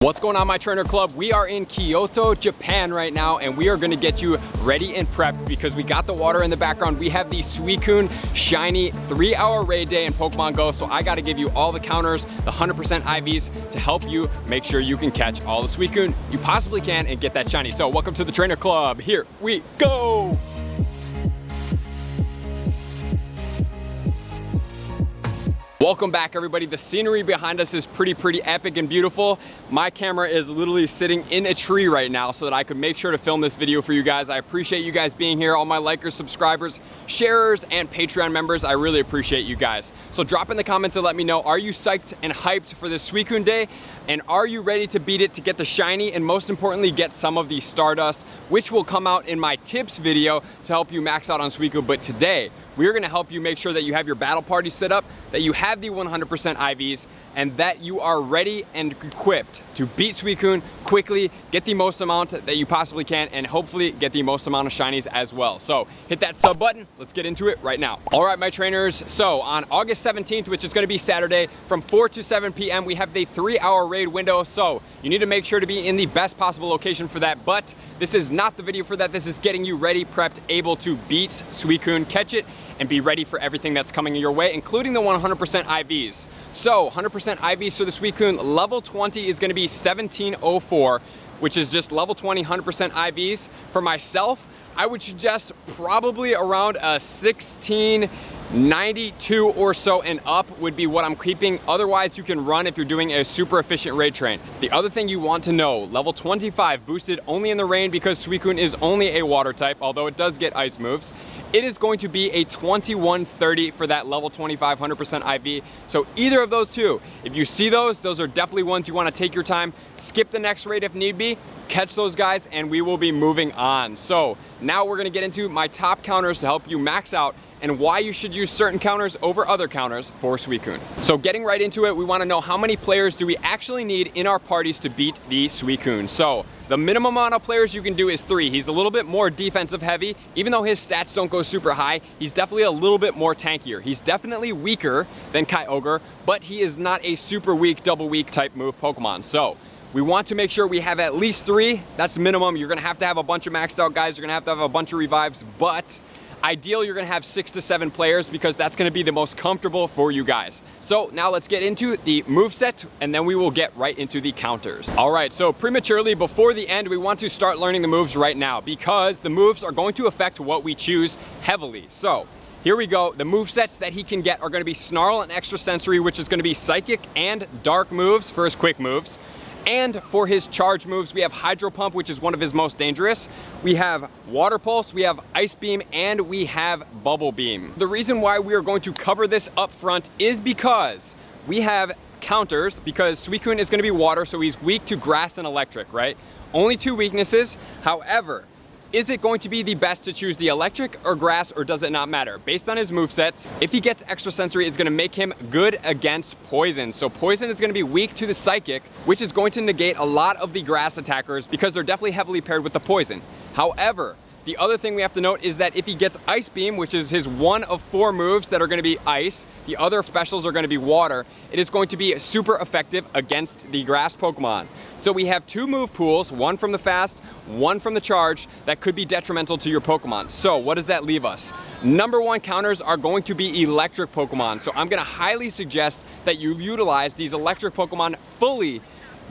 What's going on, my trainer club? We are in Kyoto, Japan right now, and we are going to get you ready and prepped because we got the water in the background. We have the Suicune shiny 3-hour raid day in Pokemon Go, so I got to give you all the counters, the 100% IVs to help you make sure you can catch all the Suicune you possibly can and get that shiny. So welcome to the trainer club. Here we go. Welcome back, everybody. The scenery behind us is pretty epic and beautiful. My camera is literally sitting in a tree right now so that I could make sure to film this video for you guys. I appreciate you guys being here, all my likers, subscribers, sharers, and Patreon members. I really appreciate you guys. So drop in the comments and let me know, are you psyched and hyped for this Suicune day? And are you ready to beat it to get the shiny and most importantly, get some of the Stardust, which will come out in my tips video to help you max out on Suicune. But today, we're gonna help you make sure that you have your battle party set up, that you have the 100% IVs, and that you are ready and equipped to beat Suicune quickly, get the most amount that you possibly can, and hopefully get the most amount of shinies as well. So hit that sub button, let's get into it right now. All right, my trainers, so on August 17th, which is gonna be Saturday, from 4 to 7 p.m., we have the 3-hour raid window, so you need to make sure to be in the best possible location for that, but this is not the video for that. This is getting you ready, prepped, able to beat Suicune, catch it, and be ready for everything that's coming your way, including the 100% IVs. So 100% IVs for the Suicune, level 20 is gonna be 1704, which is just level 20, 100% IVs. For myself, I would suggest probably around a 1692 or so and up would be what I'm keeping. Otherwise, you can run if you're doing a super efficient raid train. The other thing you want to know, level 25 boosted only in the rain because Suicune is only a water type, although it does get ice moves. It is going to be a 2130 for that level 25 100% IV. So either of those two, if you see those are definitely ones you want to take your time, skip the next raid if need be, catch those guys, and we will be moving on. So now we're gonna get into my top counters to help you max out and why you should use certain counters over other counters for Suicune. So getting right into it, we wanna know how many players do we actually need in our parties to beat the Suicune. So the minimum amount of players you can do is 3. He's a little bit more defensive heavy. Even though his stats don't go super high, he's definitely a little bit more tankier. He's definitely weaker than Kyogre, but he is not a super weak, double weak type move Pokemon. So we want to make sure we have at least 3. That's minimum. You're gonna have to have a bunch of maxed out guys. You're gonna have to have a bunch of revives, but ideal, you're gonna have 6 to 7 players because that's gonna be the most comfortable for you guys. So now let's get into the moveset and then we will get right into the counters. All right, so prematurely before the end, we want to start learning the moves right now because the moves are going to affect what we choose heavily. So here we go. The movesets that he can get are gonna be Snarl and Extra Sensory, which is gonna be Psychic and Dark moves for his quick moves. And for his charge moves, we have Hydro Pump, which is one of his most dangerous. We have Water Pulse, we have Ice Beam, and we have Bubble Beam. The reason why we are going to cover this up front is because we have counters, because Suicune is gonna be water, so he's weak to grass and electric, right? Only 2 weaknesses. However, is it going to be the best to choose the electric or grass, or does it not matter? Based on his movesets, if he gets Extra Sensory, it's gonna make him good against poison. So poison is gonna be weak to the psychic, which is going to negate a lot of the grass attackers because they're definitely heavily paired with the poison. However, the other thing we have to note is that if he gets Ice Beam, which is his 1 of 4 moves that are gonna be ice, the other specials are gonna be water, it is going to be super effective against the grass Pokemon. So we have 2 move pools, 1 from the fast, 1 from the charge, that could be detrimental to your Pokemon. So what does that leave us? Number 1 counters are going to be electric Pokemon. So I'm gonna highly suggest that you utilize these electric Pokemon fully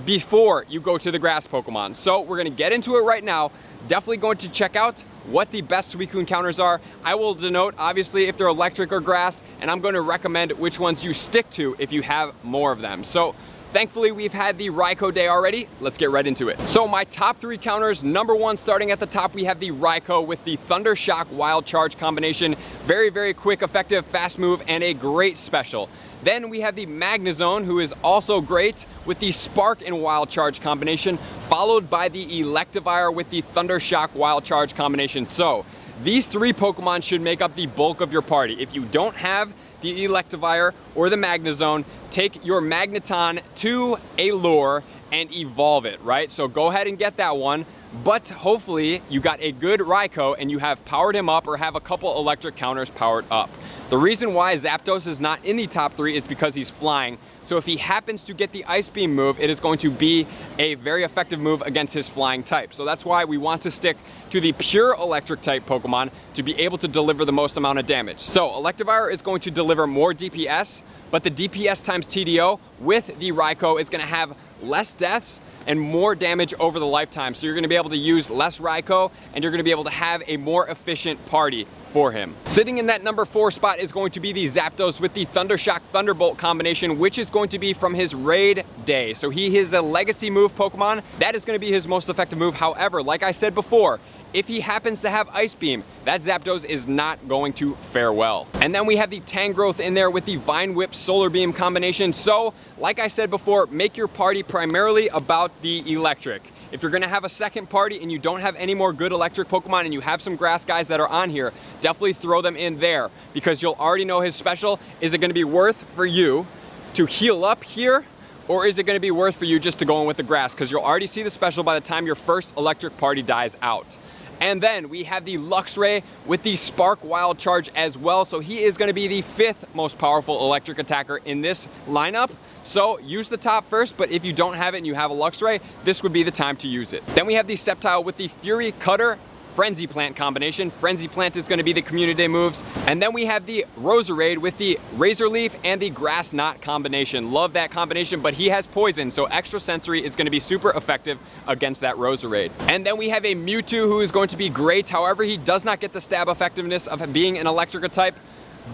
before you go to the grass Pokemon. So we're gonna get into it right now. Definitely going to check out what the best Suicune counters are. I will denote, obviously, if they're electric or grass, and I'm going to recommend which ones you stick to if you have more of them. So thankfully, we've had the Raikou day already. Let's get right into it. So my top 3 counters, number 1, starting at the top, we have the Raikou with the Thunder Shock Wild Charge combination. Very quick, effective, fast move, and a great special. Then we have the Magnezone, who is also great with the Spark and Wild Charge combination, followed by the Electivire with the Thunder Shock Wild Charge combination. So these 3 Pokemon should make up the bulk of your party. If you don't have the Electivire or the Magnezone, take your Magneton to a lure and evolve it, right? So go ahead and get that one. But hopefully you got a good Raikou and you have powered him up or have a couple electric counters powered up. The reason why Zapdos is not in the top 3 is because he's flying. So if he happens to get the Ice Beam move, it is going to be a very effective move against his flying type. So that's why we want to stick to the pure electric type Pokemon to be able to deliver the most amount of damage. So Electivire is going to deliver more DPS, but the DPS times TDO with the Raikou is going to have less deaths and more damage over the lifetime. So you're going to be able to use less Raikou, and you're going to be able to have a more efficient party for him. Sitting in that number 4 spot is going to be the Zapdos with the Thundershock Thunderbolt combination, which is going to be from his raid day. So he is a legacy move Pokemon. That is going to be his most effective move. However, like I said before, if he happens to have Ice Beam, that Zapdos is not going to fare well. And then we have the Tangrowth in there with the Vine Whip Solar Beam combination. So, like I said before, make your party primarily about the electric. If you're gonna have a second party and you don't have any more good electric Pokemon and you have some grass guys that are on here, definitely throw them in there because you'll already know his special. Is it gonna be worth for you to heal up here, or is it gonna be worth for you just to go in with the grass? Because you'll already see the special by the time your first electric party dies out. And then we have the Luxray with the Spark Wild Charge as well. So he is gonna be the 5th most powerful electric attacker in this lineup. So use the top first, but if you don't have it and you have a Luxray, this would be the time to use it. Then we have the Sceptile with the Fury Cutter Frenzy Plant combination. Frenzy Plant is going to be the Community Day moves. And then we have the Roserade with the Razor Leaf and the Grass Knot combination. Love that combination, but he has poison, so Extra Sensory is going to be super effective against that Roserade. And then we have a Mewtwo who is going to be great. However, he does not get the stab effectiveness of being an Electric type,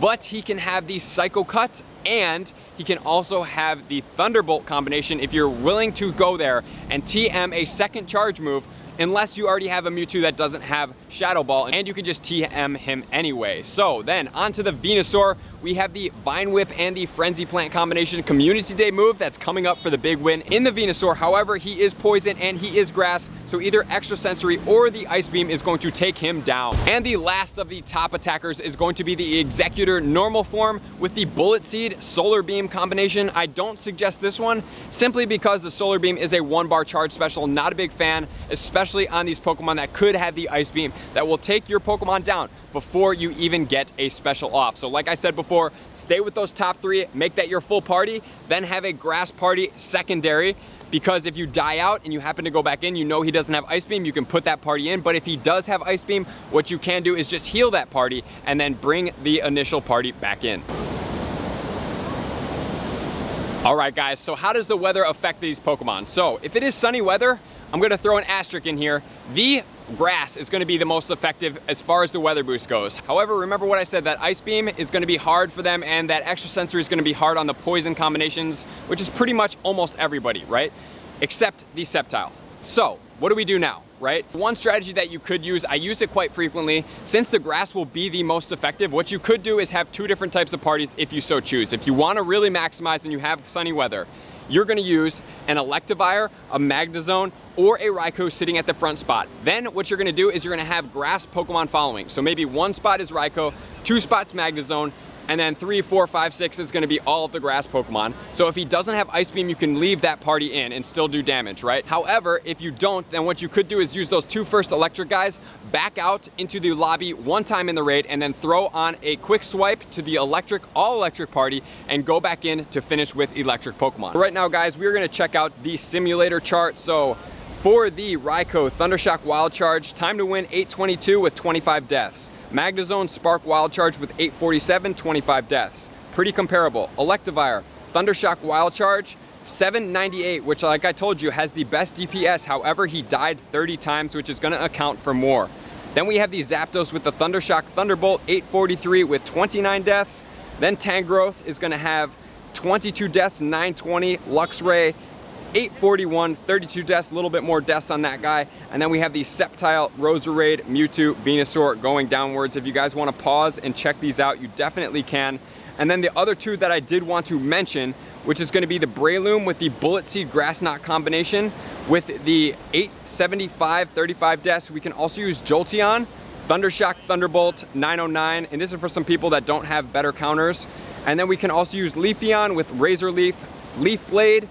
but he can have the Psycho Cut, and he can also have the Thunderbolt combination if you're willing to go there and TM a second charge move, unless you already have a Mewtwo that doesn't have Shadow Ball, and you can just TM him anyway. So then onto the Venusaur, we have the Vine Whip and the Frenzy Plant combination Community Day move that's coming up for the big win in the Venusaur. However, he is poison and he is grass, so either Extra Sensory or the Ice Beam is going to take him down. And the last of the top attackers is going to be the Executor normal form with the Bullet Seed Solar Beam combination. I don't suggest this one simply because the Solar Beam is a 1-bar charge special. Not a big fan, especially on these Pokemon that could have the Ice Beam that will take your Pokemon down before you even get a special off. So like I said before, stay with those top 3, make that your full party, then have a grass party secondary, because if you die out and you happen to go back in, you know he doesn't have Ice Beam, you can put that party in. But if he does have Ice Beam, what you can do is just heal that party and then bring the initial party back in. All right guys, so how does the weather affect these Pokemon? So if it is sunny weather, I'm gonna throw an asterisk in here. The grass is gonna be the most effective as far as the weather boost goes. However, remember what I said, that Ice Beam is gonna be hard for them, and that Extra Sensory is gonna be hard on the poison combinations, which is pretty much almost everybody, right? Except the Sceptile. So what do we do now, right? One strategy that you could use, I use it quite frequently, since the grass will be the most effective, what you could do is have 2 different types of parties if you so choose. If you wanna really maximize and you have sunny weather, you're gonna use an Electivire, a Magnezone, or a Raikou sitting at the front spot. Then what you're gonna do is you're gonna have grass Pokemon following. So maybe 1 spot is Raikou, 2 spots Magnezone, and then 3, 4, 5, 6 is gonna be all of the grass Pokemon. So if he doesn't have Ice Beam, you can leave that party in and still do damage, right? However, if you don't, then what you could do is use those 2 first electric guys, back out into the lobby 1 time in the raid, and then throw on a quick swipe to the electric, all electric party, and go back in to finish with electric Pokemon. Right now, guys, we're gonna check out the simulator chart. So for the Raikou Thundershock Wild Charge, time to win 822 with 25 deaths. Magnezone Spark Wild Charge with 847, 25 deaths. Pretty comparable. Electivire, Thundershock Wild Charge, 798, which like I told you has the best DPS. However, he died 30 times, which is gonna account for more. Then we have the Zapdos with the Thundershock Thunderbolt, 843 with 29 deaths. Then Tangrowth is gonna have 22 deaths, 920. Luxray, 841, 32 deaths, a little bit more deaths on that guy. And then we have the Sceptile, Roserade, Mewtwo, Venusaur going downwards. If you guys want to pause and check these out, you definitely can. And then the other 2 that I did want to mention, which is going to be the Breloom with the Bullet Seed Grass Knot combination with the 875, 35 deaths. We can also use Jolteon, Thundershock, Thunderbolt, 909, and this is for some people that don't have better counters. And then we can also use Leafeon with Razor Leaf, Leaf Blade,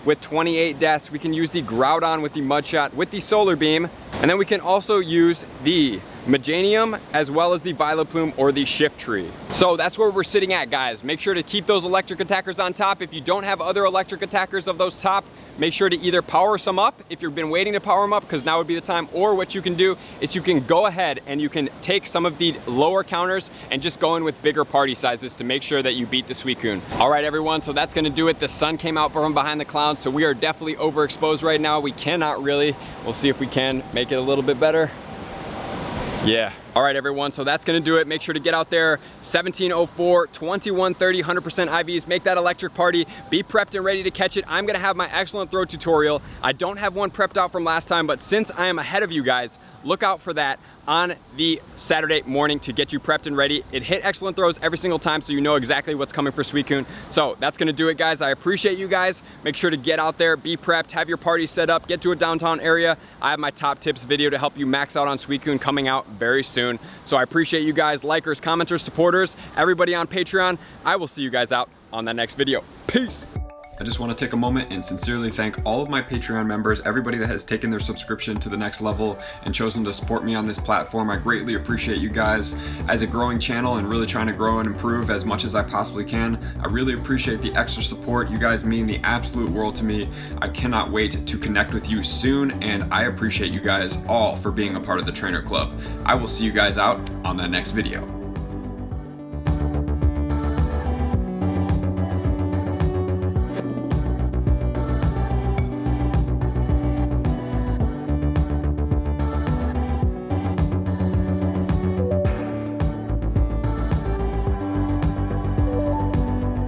with 28 deaths. We can use the Groudon with the Mud Shot with the Solar Beam. And then we can also use the Meganium as well as the Vileplume or the Shift Tree. So that's where we're sitting at, guys. Make sure to keep those electric attackers on top. If you don't have other electric attackers of those top, make sure to either power some up if you've been waiting to power them up, because now would be the time, or what you can do is you can go ahead and you can take some of the lower counters and just go in with bigger party sizes to make sure that you beat the Suicune. All right, everyone, so that's gonna do it. The sun came out from behind the clouds, so we are definitely overexposed right now. We cannot really, we'll see if we can make it a little bit better. Yeah. All right, everyone, so that's gonna do it. Make sure to get out there, 1704, 2130, 100% IVs, make that electric party, be prepped and ready to catch it. I'm gonna have my excellent throw tutorial. I don't have one prepped out from last time, but since I am ahead of you guys, look out for that on the Saturday morning to get you prepped and ready. It hit excellent throws every single time, so you know exactly what's coming for Suicune. So that's gonna do it, guys. I appreciate you guys. Make sure to get out there, be prepped, have your party set up, get to a downtown area. I have my top tips video to help you max out on Suicune coming out very soon. So I appreciate you guys, likers, commenters, supporters, everybody on Patreon. I will see you guys out on that next video. Peace. I just want to take a moment and sincerely thank all of my Patreon members, everybody that has taken their subscription to the next level and chosen to support me on this platform. I greatly appreciate you guys. As a growing channel and really trying to grow and improve as much as I possibly can, I really appreciate the extra support. You guys mean the absolute world to me. I cannot wait to connect with you soon, and I appreciate you guys all for being a part of the Trainer Club. I will see you guys out on that next video.